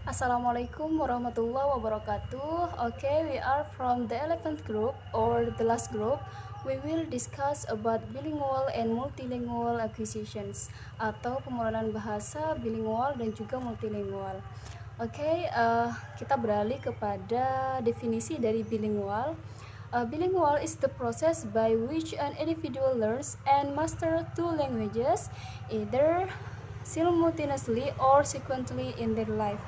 Assalamualaikum warahmatullahi wabarakatuh. Okay, we are from the 11th group or the last group. We will discuss about bilingual and multilingual acquisitions atau pengelolaan bahasa bilingual dan juga multilingual. Okay, kita beralih kepada definisi dari bilingual. Bilingual is the process by which an individual learns and master two languages, either simultaneously or sequentially in their life.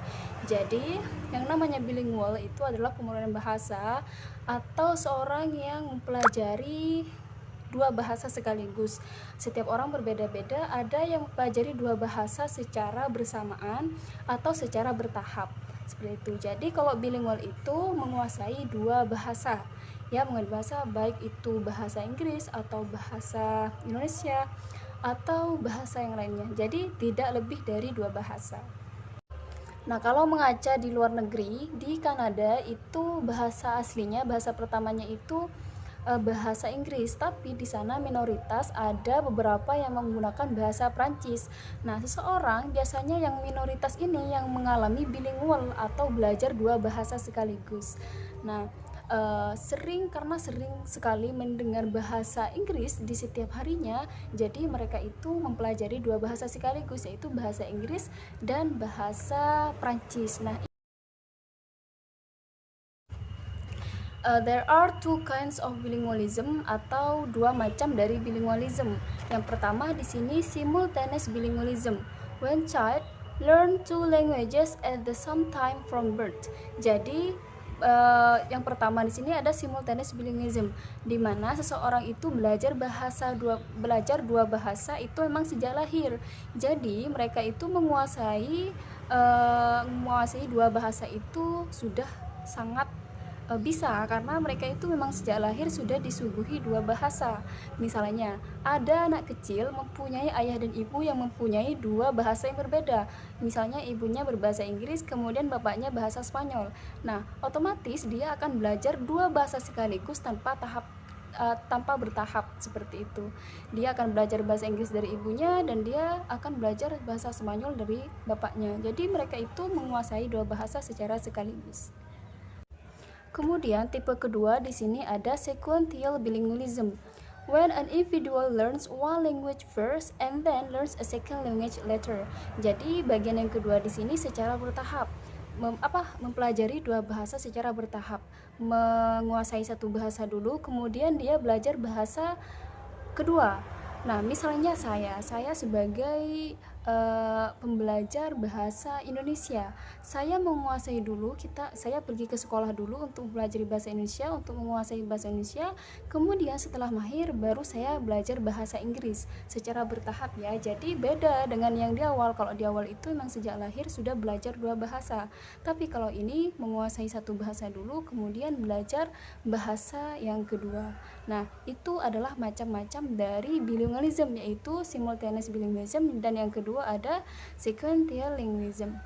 Jadi, yang namanya bilingual itu adalah pengelolaan bahasa atau seorang yang mempelajari dua bahasa sekaligus. Setiap orang berbeda-beda, ada yang mempelajari dua bahasa secara bersamaan atau secara bertahap. Seperti itu. Jadi, kalau bilingual itu menguasai dua bahasa. Ya, mengenai bahasa baik itu bahasa Inggris atau bahasa Indonesia atau bahasa yang lainnya. Jadi tidak lebih dari dua bahasa. Nah, kalau mengaca di luar negeri, di Kanada itu bahasa aslinya, bahasa pertamanya itu bahasa Inggris, tapi di sana minoritas ada beberapa yang menggunakan bahasa Prancis. Nah, seseorang biasanya yang minoritas ini yang mengalami bilingual atau belajar dua bahasa sekaligus. Nah, karena sering sekali mendengar bahasa Inggris di setiap harinya, jadi mereka itu mempelajari dua bahasa sekaligus, yaitu bahasa Inggris dan bahasa Prancis. Nah, there are two kinds of bilingualism atau dua macam dari bilingualism. Yang pertama di sini simultaneous bilingualism, when child learn two languages at the same time from birth. Jadi yang pertama di sini ada simultaneous bilingualism, di mana seseorang itu belajar dua bahasa itu memang sejak lahir. Jadi mereka itu menguasai dua bahasa itu sudah sangat bisa, karena mereka itu memang sejak lahir sudah disuguhi dua bahasa. Misalnya, ada anak kecil mempunyai ayah dan ibu yang mempunyai dua bahasa yang berbeda. Misalnya ibunya berbahasa Inggris, kemudian bapaknya bahasa Spanyol. Nah, otomatis dia akan belajar dua bahasa sekaligus tanpa bertahap seperti itu. Dia akan belajar bahasa Inggris dari ibunya dan dia akan belajar bahasa Spanyol dari bapaknya. Jadi mereka itu menguasai dua bahasa secara sekaligus. Kemudian tipe kedua di sini ada sequential bilingualism, when an individual learns one language first and then learns a second language later. Jadi bagian yang kedua di sini secara bertahap, mempelajari dua bahasa secara bertahap, menguasai satu bahasa dulu, kemudian dia belajar bahasa kedua. Nah, misalnya saya sebagai pembelajar bahasa Indonesia, saya menguasai dulu, saya pergi ke sekolah dulu untuk belajar bahasa Indonesia, untuk menguasai bahasa Indonesia, kemudian setelah mahir baru saya belajar bahasa Inggris secara bertahap ya. Jadi beda dengan yang di awal. Kalau di awal itu memang sejak lahir sudah belajar dua bahasa, tapi kalau ini menguasai satu bahasa dulu, kemudian belajar bahasa yang kedua. Nah, itu adalah macam-macam dari bilingualism, yaitu simultaneous bilingualism, dan yang kedua ada sequential linguism.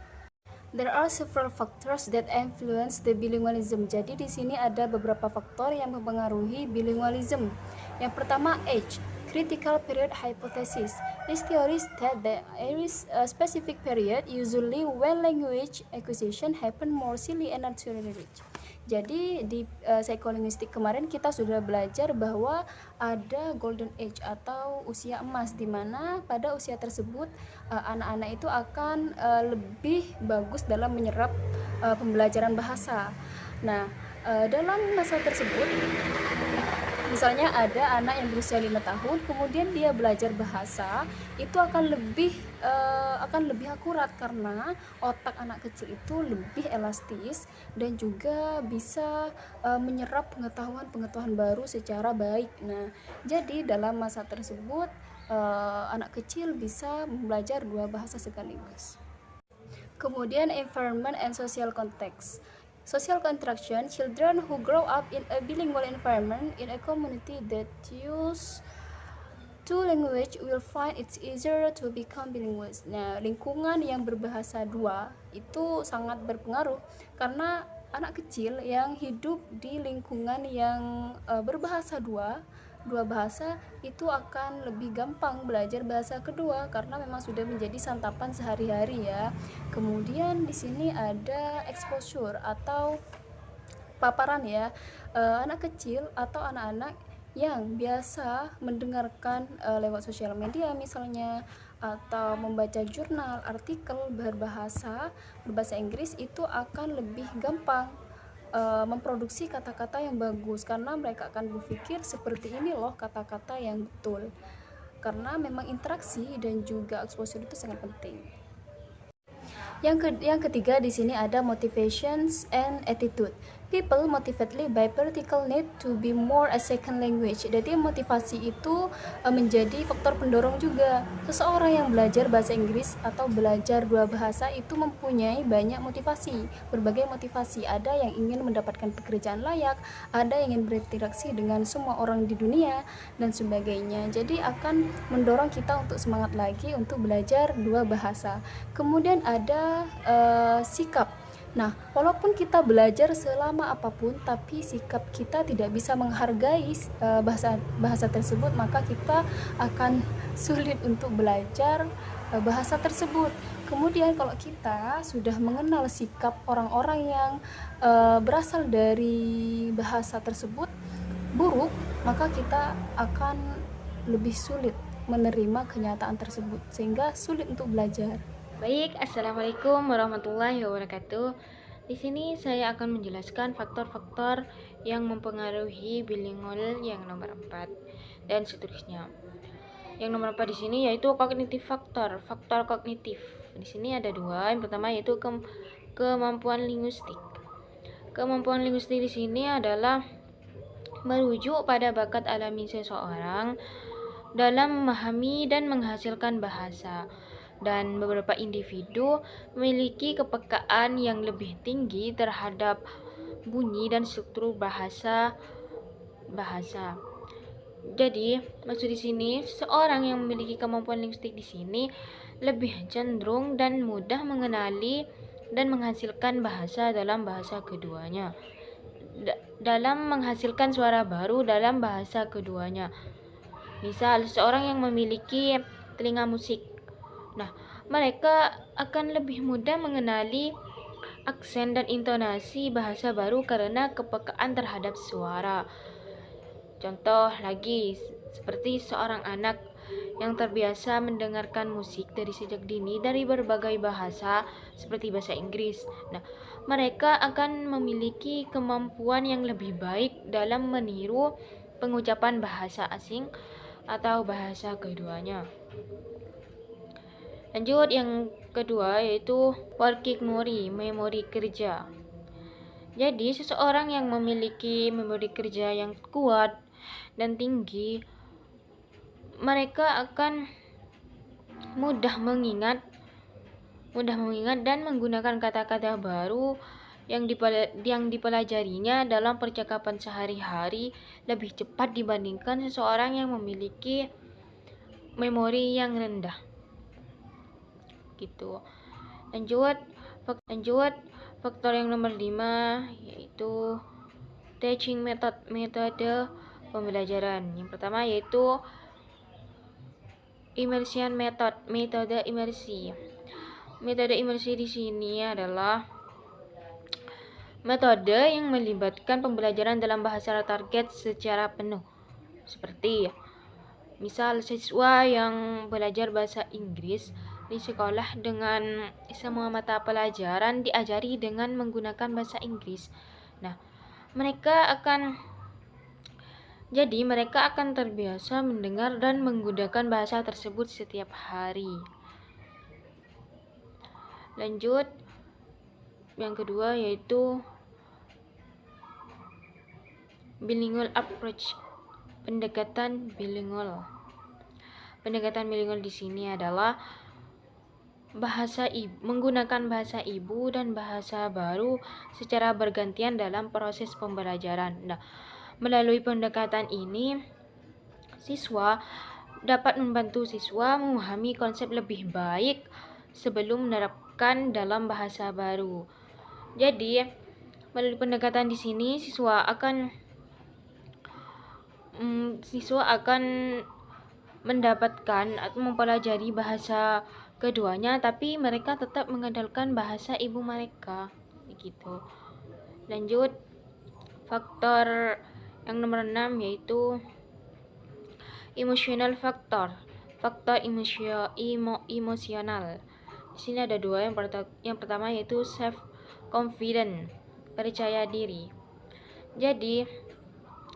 There are several factors that influence the bilingualism. Jadi di sini ada beberapa faktor yang mempengaruhi bilingualism. Yang pertama, age, critical period hypothesis. This theory states that there is a specific period, usually when language acquisition happen more silly and naturally. Jadi di psikolinguistik kemarin kita sudah belajar bahwa ada golden age atau usia emas, di mana pada usia tersebut anak-anak itu akan lebih bagus dalam menyerap pembelajaran bahasa. Nah, dalam masa tersebut misalnya ada anak yang berusia 5 tahun, kemudian dia belajar bahasa, itu akan lebih akurat karena otak anak kecil itu lebih elastis dan juga bisa menyerap pengetahuan baru secara baik. Nah, jadi dalam masa tersebut anak kecil bisa belajar dua bahasa sekaligus. Kemudian environment and social context. Social construction, children who grow up in a bilingual environment in a community that use two language will find it's easier to become bilingual. Nah, lingkungan yang berbahasa dua itu sangat berpengaruh karena anak kecil yang hidup di lingkungan yang berbahasa dua dua bahasa, itu akan lebih gampang belajar bahasa kedua karena memang sudah menjadi santapan sehari-hari ya. Kemudian di sini ada exposure atau paparan ya. Anak kecil atau anak-anak yang biasa mendengarkan lewat sosial media misalnya, atau membaca jurnal, artikel berbahasa Inggris, itu akan lebih gampang memproduksi kata-kata yang bagus karena mereka akan berpikir seperti ini loh kata-kata yang betul, karena memang interaksi dan juga exposure itu sangat penting. Yang ketiga di sini ada motivations and attitude. People motivately by practical need to be more a second language. Jadi motivasi itu menjadi faktor pendorong juga. Seseorang yang belajar bahasa Inggris atau belajar dua bahasa itu mempunyai banyak motivasi, berbagai motivasi. Ada yang ingin mendapatkan pekerjaan layak, ada yang ingin berinteraksi dengan semua orang di dunia dan sebagainya. Jadi akan mendorong kita untuk semangat lagi untuk belajar dua bahasa. Kemudian ada sikap. Nah, walaupun kita belajar selama apapun, tapi sikap kita tidak bisa menghargai bahasa tersebut, maka kita akan sulit untuk belajar bahasa tersebut. Kemudian kalau kita sudah mengenal sikap orang-orang yang berasal dari bahasa tersebut buruk, maka kita akan lebih sulit menerima kenyataan tersebut, sehingga sulit untuk belajar. Baik, Assalamualaikum warahmatullahi wabarakatuh. Di sini saya akan menjelaskan faktor-faktor yang mempengaruhi bilingual yang nomor 4 dan seterusnya. Yang nomor 4 di sini yaitu kognitif faktor kognitif. Di sini ada dua. Yang pertama yaitu kemampuan linguistik. Kemampuan linguistik di sini adalah merujuk pada bakat alami seseorang dalam memahami dan menghasilkan bahasa, dan beberapa individu memiliki kepekaan yang lebih tinggi terhadap bunyi dan struktur bahasa. Jadi, maksud di sini, seorang yang memiliki kemampuan linguistik di sini lebih cenderung dan mudah mengenali dan menghasilkan bahasa dalam bahasa keduanya. Dalam menghasilkan suara baru dalam bahasa keduanya. Misal, seorang yang memiliki telinga musik. Nah, mereka akan lebih mudah mengenali aksen dan intonasi bahasa baru karena kepekaan terhadap suara. Contoh lagi, seperti seorang anak yang terbiasa mendengarkan musik dari sejak dini dari berbagai bahasa seperti bahasa Inggris. Nah, mereka akan memiliki kemampuan yang lebih baik dalam meniru pengucapan bahasa asing atau bahasa keduanya. Lanjut, yang kedua yaitu working memory, memori kerja. Jadi, seseorang yang memiliki memori kerja yang kuat dan tinggi, mereka akan mudah mengingat dan menggunakan kata-kata baru yang dipelajarinya dalam percakapan sehari-hari lebih cepat dibandingkan seseorang yang memiliki memori yang rendah. Gitu. Lanjut, faktor yang nomor 5 yaitu teaching method, metode pembelajaran. Yang pertama yaitu immersion method, metode imersi. Metode imersi di sini adalah metode yang melibatkan pembelajaran dalam bahasa target secara penuh. Seperti misal siswa yang belajar bahasa Inggris di sekolah dengan semua mata pelajaran diajari dengan menggunakan bahasa Inggris. Nah, mereka akan terbiasa mendengar dan menggunakan bahasa tersebut setiap hari. Lanjut, yang kedua yaitu bilingual approach, pendekatan bilingual. Pendekatan bilingual di sini adalah menggunakan bahasa ibu dan bahasa baru secara bergantian dalam proses pembelajaran. Nah, melalui pendekatan ini, siswa dapat membantu siswa memahami konsep lebih baik sebelum menerapkan dalam bahasa baru. Jadi, melalui pendekatan di sini, siswa akan siswa akan mendapatkan atau mempelajari bahasa keduanya, tapi mereka tetap mengandalkan bahasa ibu mereka, begitu. Lanjut, faktor yang nomor 6 yaitu emotional factor, faktor emosional. Di sini ada dua. Yang pertama yaitu self confident, percaya diri. Jadi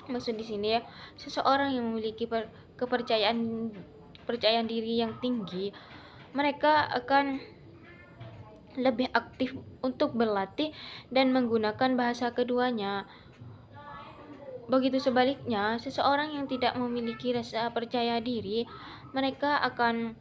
maksud di sini ya, seseorang yang memiliki kepercayaan diri yang tinggi, mereka akan lebih aktif untuk berlatih dan menggunakan bahasa keduanya. Begitu sebaliknya, seseorang yang tidak memiliki rasa percaya diri, mereka akan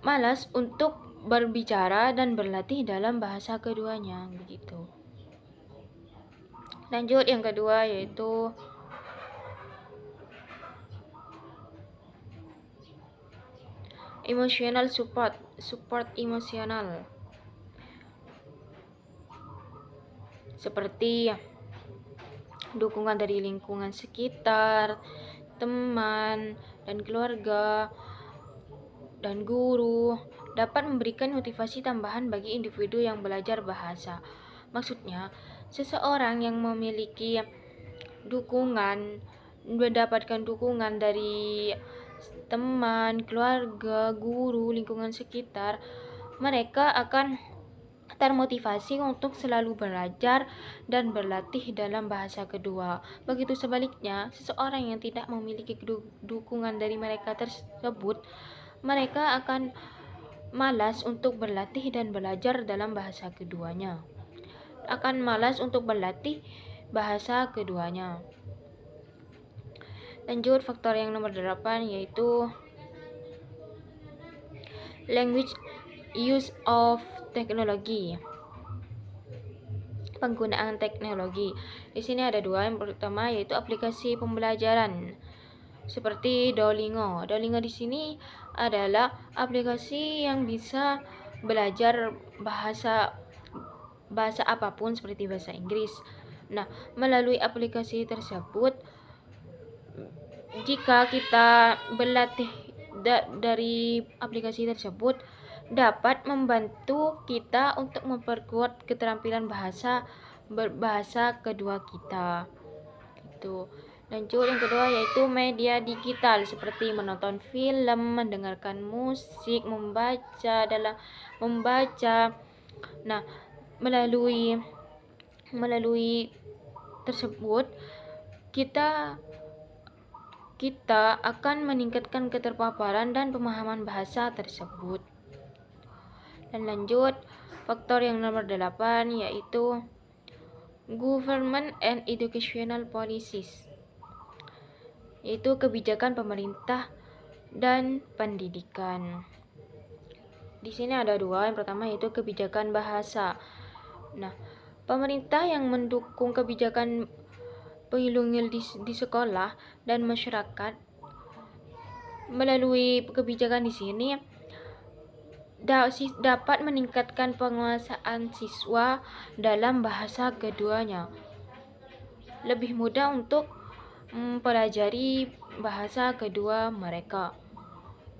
malas untuk berbicara dan berlatih dalam bahasa keduanya, begitu. Lanjut, yang kedua yaitu emotional support emosional, seperti dukungan dari lingkungan sekitar, teman dan keluarga dan guru dapat memberikan motivasi tambahan bagi individu yang belajar bahasa. Maksudnya, seseorang yang memiliki mendapatkan dukungan dari teman, keluarga, guru, lingkungan sekitar, mereka akan termotivasi untuk selalu belajar dan berlatih dalam bahasa kedua. Begitu sebaliknya, seseorang yang tidak memiliki dukungan dari mereka tersebut, mereka akan malas untuk berlatih dan belajar dalam bahasa keduanya. Akan malas untuk berlatih bahasa keduanya. Lanjut, faktor yang nomor 8 yaitu language use of teknologi, penggunaan teknologi. Di sini ada dua. Yang pertama yaitu aplikasi pembelajaran seperti Duolingo. Duolingo di sini adalah aplikasi yang bisa belajar bahasa apapun seperti bahasa Inggris. Nah, melalui aplikasi tersebut, jika kita berlatih dari aplikasi tersebut, dapat membantu kita untuk memperkuat keterampilan bahasa kedua kita. Gitu. Lanjut, yang kedua yaitu media digital seperti menonton film, mendengarkan musik, membaca. Nah, melalui tersebut kita akan meningkatkan keterpaparan dan pemahaman bahasa tersebut. Dan lanjut, faktor yang nomor 8 yaitu government and educational policies, yaitu kebijakan pemerintah dan pendidikan. Di sini ada dua. Yang pertama yaitu kebijakan bahasa. Nah, pemerintah yang mendukung kebijakan bilingual di sekolah dan masyarakat melalui kebijakan di sini dapat meningkatkan penguasaan siswa dalam bahasa keduanya. Lebih mudah untuk mempelajari bahasa kedua mereka.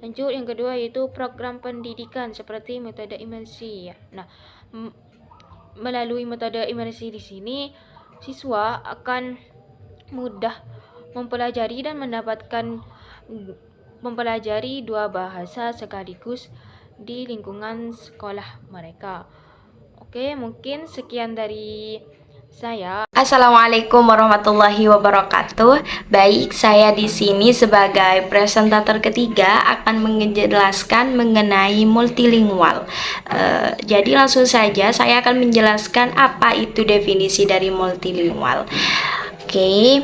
Lanjut, yang kedua yaitu program pendidikan seperti metode imersi. Nah, melalui metode imersi di sini siswa akan mudah mempelajari dan mempelajari dua bahasa sekaligus di lingkungan sekolah mereka. Oke, mungkin sekian dari saya. Assalamualaikum warahmatullahi wabarakatuh. Baik, saya di sini sebagai presentator ketiga akan menjelaskan mengenai multilingual. Jadi langsung saja saya akan menjelaskan apa itu definisi dari multilingual. Oke.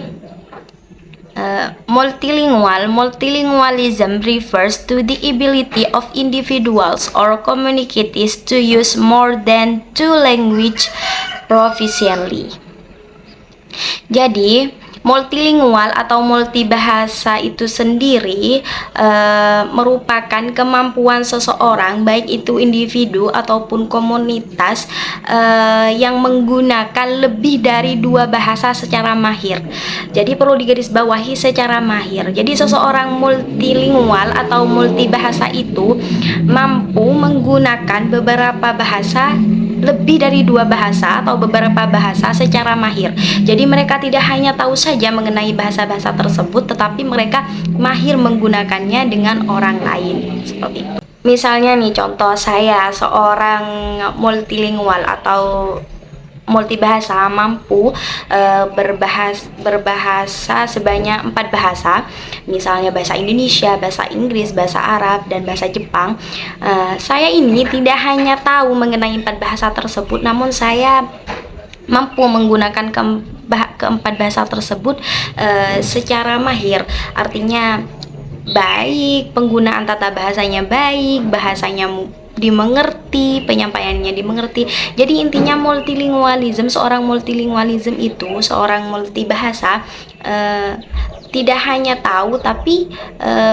Multilingualism refers to the ability of individuals or communities to use more than two languages proficiently. Jadi, Multilingual atau multibahasa itu sendiri merupakan kemampuan seseorang, baik itu individu ataupun komunitas, yang menggunakan lebih dari dua bahasa secara mahir. Jadi perlu digarisbawahi secara mahir. Jadi seseorang multilingual atau multibahasa itu mampu menggunakan beberapa bahasa, lebih dari dua bahasa atau beberapa bahasa secara mahir. Jadi mereka tidak hanya tahu saja mengenai bahasa-bahasa tersebut, tetapi mereka mahir menggunakannya dengan orang lain, seperti itu. Misalnya nih, contoh saya seorang multilingual atau multibahasa, mampu berbahasa sebanyak 4 bahasa, misalnya bahasa Indonesia, bahasa Inggris, bahasa Arab, dan bahasa Jepang. Saya ini tidak hanya tahu mengenai 4 bahasa tersebut, namun saya mampu menggunakan keempat bahasa tersebut secara mahir. Artinya baik, penggunaan tata bahasanya baik, bahasanya dimengerti, penyampaiannya dimengerti. Jadi intinya multilingualism, seorang multilingualism itu, seorang multibahasa tidak hanya tahu tapi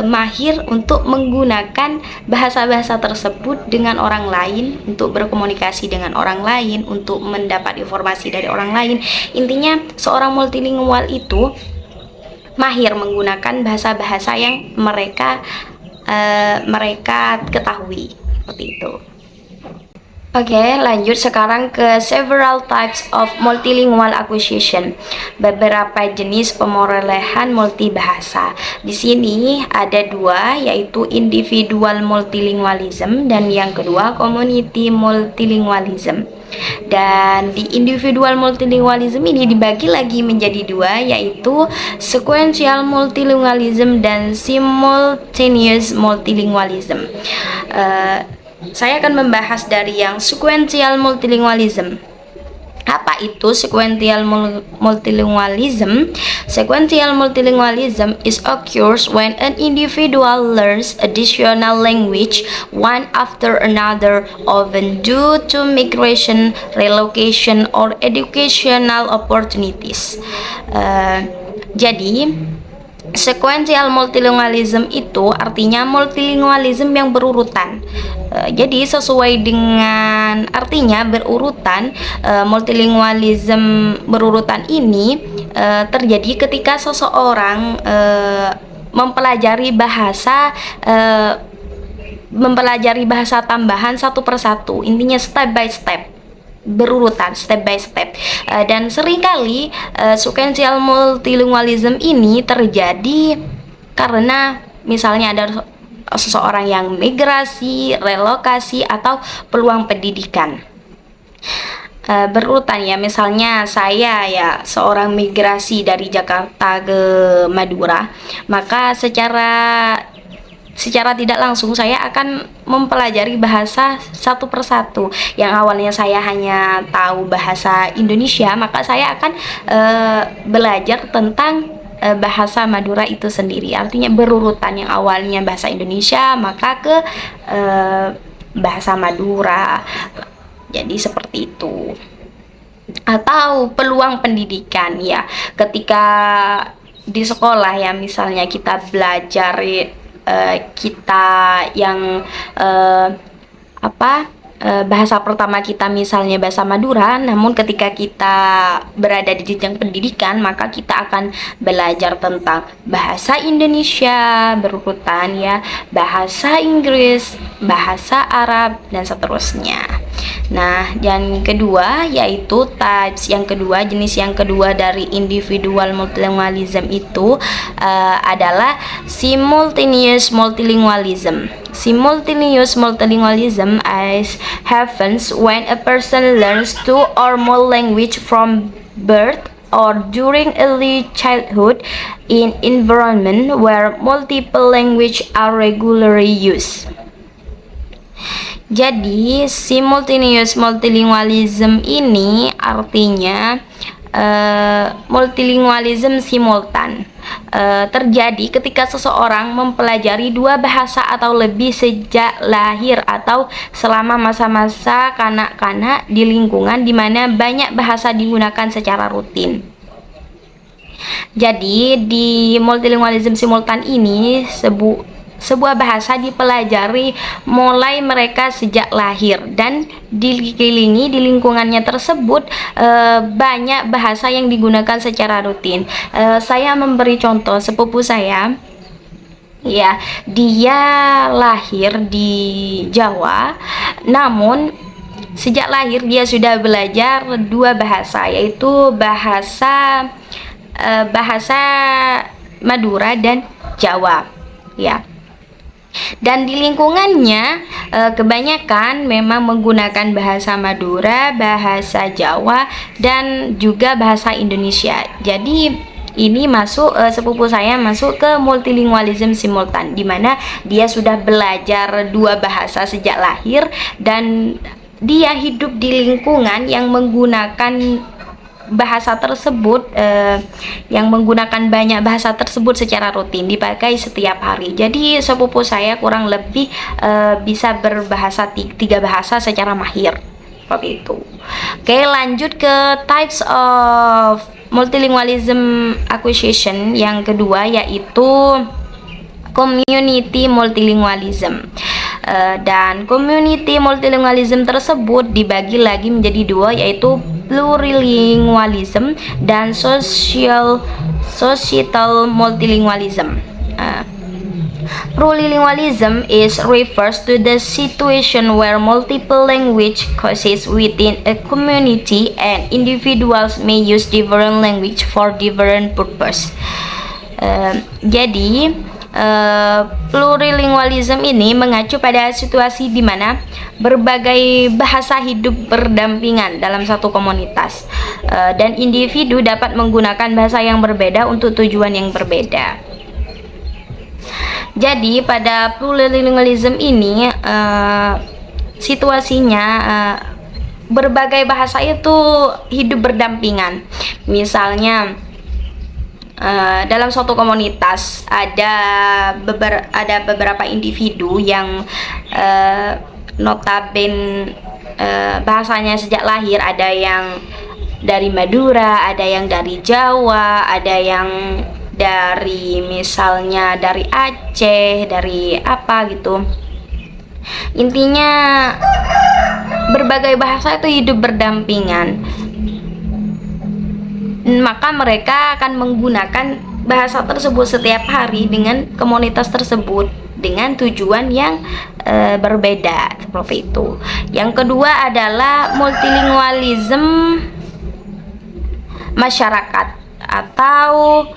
mahir untuk menggunakan bahasa-bahasa tersebut dengan orang lain, untuk berkomunikasi dengan orang lain, untuk mendapat informasi dari orang lain. Intinya seorang multilingual itu mahir menggunakan bahasa-bahasa yang mereka ketahui, seperti itu. Oke, lanjut sekarang ke several types of multilingual acquisition. Beberapa jenis pemerolehan multibahasa. Di sini ada 2, yaitu individual multilingualism dan yang kedua community multilingualism. Dan di individual multilingualism ini dibagi lagi menjadi 2, yaitu sequential multilingualism dan simultaneous multilingualism. Saya akan membahas dari yang sequential multilingualism. Apa itu sequential multilingualism? Sequential multilingualism is occurs when an individual learns additional language one after another, often due to migration, relocation, or educational opportunities. Jadi sequential multilingualism itu artinya multilingualism yang berurutan. Jadi sesuai dengan artinya berurutan, multilingualism berurutan ini terjadi ketika seseorang mempelajari bahasa tambahan satu persatu. Intinya step by step, berurutan, step by step. Dan seringkali sequential multilingualism ini terjadi karena misalnya ada seseorang yang migrasi, relokasi, atau peluang pendidikan. Berurutan ya, misalnya saya ya seorang migrasi dari Jakarta ke Madura, maka secara tidak langsung saya akan mempelajari bahasa satu persatu. Yang awalnya saya hanya tahu bahasa Indonesia, maka saya akan belajar tentang bahasa Madura itu sendiri. Artinya berurutan, yang awalnya bahasa Indonesia maka ke bahasa Madura. Jadi seperti itu. Atau peluang pendidikan ya, ketika di sekolah ya, misalnya kita belajar kita yang bahasa pertama kita misalnya bahasa Madura, namun ketika kita berada di jenjang pendidikan maka kita akan belajar tentang bahasa Indonesia berurutan ya, bahasa Inggris, bahasa Arab, dan seterusnya. Nah, yang kedua yaitu jenis yang kedua dari individual multilingualism itu adalah simultaneous multilingualism. Simultaneous multilingualism happens when a person learns 2 or more language from birth or during early childhood in environment where multiple language are regularly used. Jadi simultaneous multilingualism ini artinya multilingualism simultan terjadi ketika seseorang mempelajari 2 bahasa atau lebih sejak lahir atau selama masa-masa kanak-kanak di lingkungan di mana banyak bahasa digunakan secara rutin. Jadi di multilingualism simultan ini sebuah bahasa dipelajari mulai mereka sejak lahir dan dikelilingi di lingkungannya tersebut banyak bahasa yang digunakan secara rutin. Saya memberi contoh sepupu saya. Ya, dia lahir di Jawa, namun sejak lahir dia sudah belajar dua bahasa, yaitu bahasa Madura dan Jawa. Ya. Dan di lingkungannya kebanyakan memang menggunakan bahasa Madura, bahasa Jawa, dan juga bahasa Indonesia. Jadi ini masuk sepupu saya masuk ke multilingualism simultan, di mana dia sudah belajar dua bahasa sejak lahir dan dia hidup di lingkungan yang menggunakan bahasa tersebut, yang menggunakan banyak bahasa tersebut secara rutin, dipakai setiap hari. Jadi sepupu saya kurang lebih bisa berbahasa tiga bahasa secara mahir, seperti itu. Oke, lanjut ke types of multilingualism acquisition yang kedua, yaitu community multilingualism. Dan community multilingualism tersebut dibagi lagi menjadi dua, yaitu plurilingualism dan societal multilingualism. Plurilingualism refers to the situation where multiple language coexist within a community and individuals may use different language for different purpose. Jadi plurilingualism ini mengacu pada situasi di mana berbagai bahasa hidup berdampingan dalam satu komunitas, dan individu dapat menggunakan bahasa yang berbeda untuk tujuan yang berbeda. Jadi pada plurilingualism ini situasinya berbagai bahasa itu hidup berdampingan. Misalnya dalam suatu komunitas ada beberapa individu yang notabene bahasanya sejak lahir, ada yang dari Madura, ada yang dari Jawa, ada yang dari misalnya dari Aceh, dari apa gitu. Intinya berbagai bahasa itu hidup berdampingan, maka mereka akan menggunakan bahasa tersebut setiap hari dengan komunitas tersebut dengan tujuan yang berbeda, seperti itu. Yang kedua adalah multilingualism masyarakat atau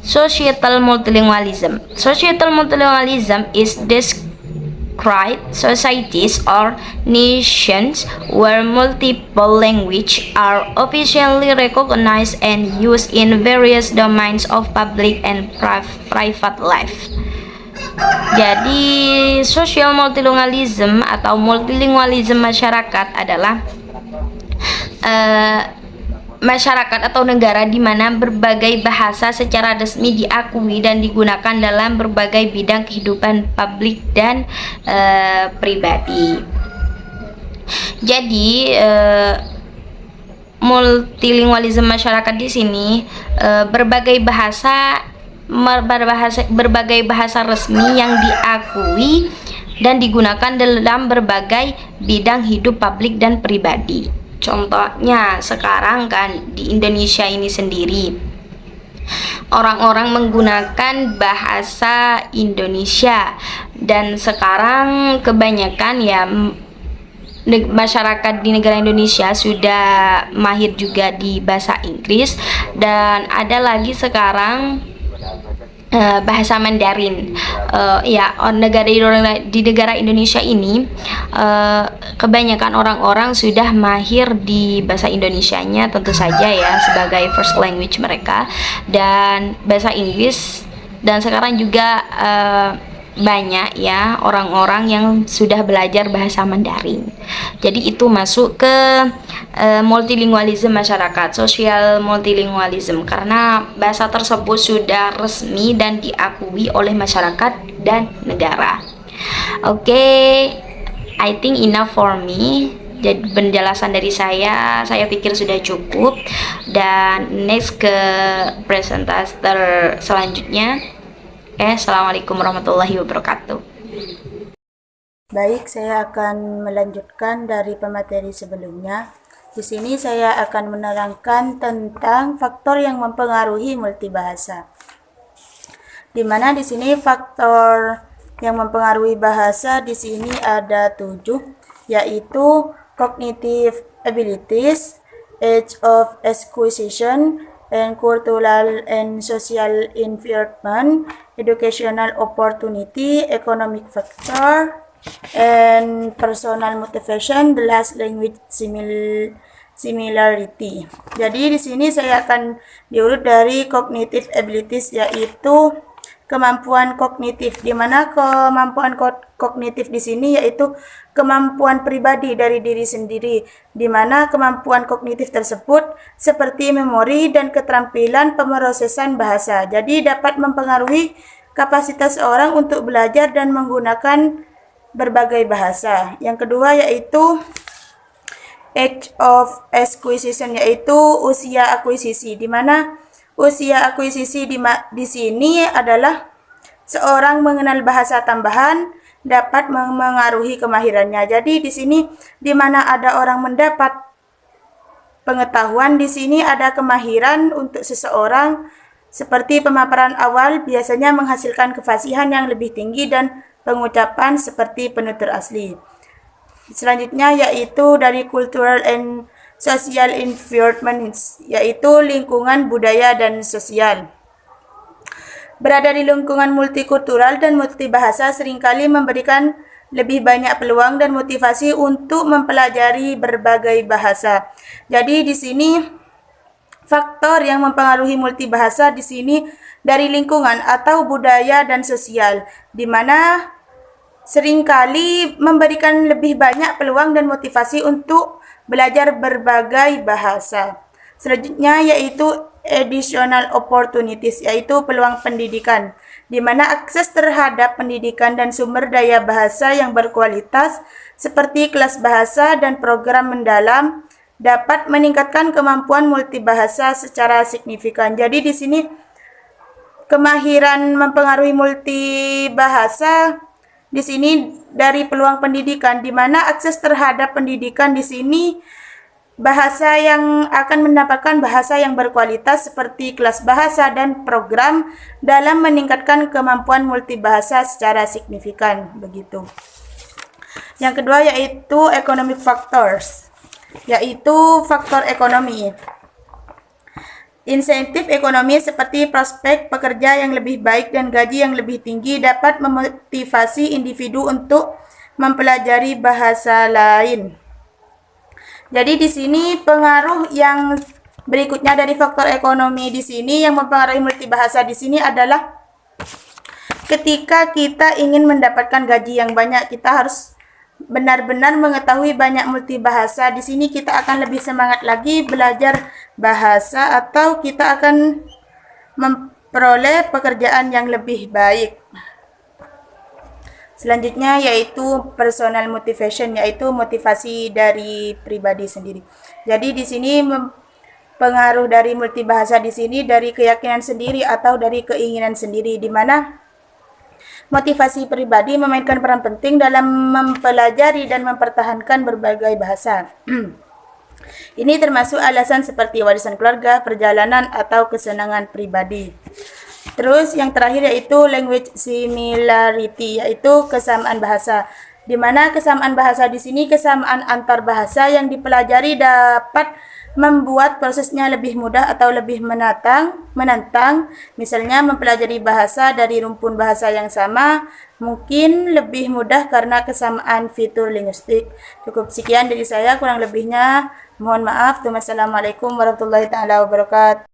societal multilingualism. Societal multilingualism is describe societies or nations where multiple languages are officially recognized and used in various domains of public and private life. Jadi social multilingualism atau multilingualism masyarakat adalah masyarakat atau negara di mana berbagai bahasa secara resmi diakui dan digunakan dalam berbagai bidang kehidupan publik dan pribadi. Jadi multilingualism masyarakat di sini berbagai bahasa resmi yang diakui dan digunakan dalam berbagai bidang hidup publik dan pribadi. Contohnya sekarang kan di Indonesia ini sendiri orang-orang menggunakan bahasa Indonesia, dan sekarang kebanyakan ya masyarakat di negara Indonesia sudah mahir juga di bahasa Inggris, dan ada lagi sekarang bahasa Mandarin. Di negara Indonesia ini kebanyakan orang-orang sudah mahir di bahasa Indonesianya, tentu saja ya sebagai first language mereka, dan bahasa Inggris, dan sekarang juga banyak ya orang-orang yang sudah belajar bahasa Mandarin. Jadi itu masuk ke multilingualism masyarakat, social multilingualism, karena bahasa tersebut sudah resmi dan diakui oleh masyarakat dan negara. Oke, I think enough for me. jadi penjelasan dari saya pikir sudah cukup, dan next ke presentator selanjutnya. Assalamualaikum warahmatullahi wabarakatuh. Baik, saya akan melanjutkan dari pemateri sebelumnya. Di sini saya akan menerangkan tentang faktor yang mempengaruhi multibahasa. Di mana di sini faktor yang mempengaruhi bahasa di sini ada 7, yaitu cognitive abilities, age of acquisition, and cultural and social environment, educational opportunity, economic factor, and personal motivation, the last language similarity. Jadi di sini saya akan diurut dari cognitive abilities, yaitu kemampuan kognitif, di mana kemampuan kognitif di sini yaitu kemampuan pribadi dari diri sendiri, di mana kemampuan kognitif tersebut seperti memori dan keterampilan pemrosesan bahasa. Jadi dapat mempengaruhi kapasitas orang untuk belajar dan menggunakan berbagai bahasa. Yang kedua yaitu age of acquisition, yaitu usia akuisisi, di mana usia akuisisi di sini adalah seorang mengenal bahasa tambahan dapat mengaruhi kemahirannya. Jadi di sini di mana ada orang mendapat pengetahuan, di sini ada kemahiran untuk seseorang, seperti pemaparan awal biasanya menghasilkan kefasihan yang lebih tinggi dan pengucapan seperti penutur asli. Selanjutnya yaitu dari cultural and social environment, yaitu lingkungan budaya dan sosial. Berada di lingkungan multikultural dan multibahasa seringkali memberikan lebih banyak peluang dan motivasi untuk mempelajari berbagai bahasa. Jadi di sini faktor yang mempengaruhi multibahasa di sini dari lingkungan atau budaya dan sosial, di mana seringkali memberikan lebih banyak peluang dan motivasi untuk belajar berbagai bahasa. Selanjutnya yaitu additional opportunities, yaitu peluang pendidikan, di mana akses terhadap pendidikan dan sumber daya bahasa yang berkualitas seperti kelas bahasa dan program mendalam dapat meningkatkan kemampuan multibahasa secara signifikan. Jadi di sini kemahiran mempengaruhi multibahasa di sini dari peluang pendidikan, di mana akses terhadap pendidikan di sini bahasa yang akan mendapatkan bahasa yang berkualitas seperti kelas bahasa dan program dalam meningkatkan kemampuan multibahasa secara signifikan, begitu. Yang kedua yaitu economic factors, yaitu faktor ekonomi. Insentif ekonomi seperti prospek pekerja yang lebih baik dan gaji yang lebih tinggi dapat memotivasi individu untuk mempelajari bahasa lain. Jadi di sini pengaruh yang berikutnya dari faktor ekonomi di sini yang mempengaruhi multibahasa di sini adalah ketika kita ingin mendapatkan gaji yang banyak, kita harus benar-benar mengetahui banyak multibahasa. Di sini kita akan lebih semangat lagi belajar bahasa, atau kita akan memperoleh pekerjaan yang lebih baik. Selanjutnya yaitu personal motivation, yaitu motivasi dari pribadi sendiri. Jadi di sini pengaruh dari multibahasa di sini dari keyakinan sendiri atau dari keinginan sendiri, di mana motivasi pribadi memainkan peran penting dalam mempelajari dan mempertahankan berbagai bahasa. Ini termasuk alasan seperti warisan keluarga, perjalanan, atau kesenangan pribadi. Terus yang terakhir yaitu language similarity, yaitu kesamaan bahasa. Di mana kesamaan bahasa di sini kesamaan antar bahasa yang dipelajari dapat membuat prosesnya lebih mudah atau lebih menantang. Misalnya mempelajari bahasa dari rumpun bahasa yang sama mungkin lebih mudah karena kesamaan fitur linguistik. Cukup sekian dari saya, kurang lebihnya mohon maaf. Wassalamualaikum warahmatullahi wabarakatuh.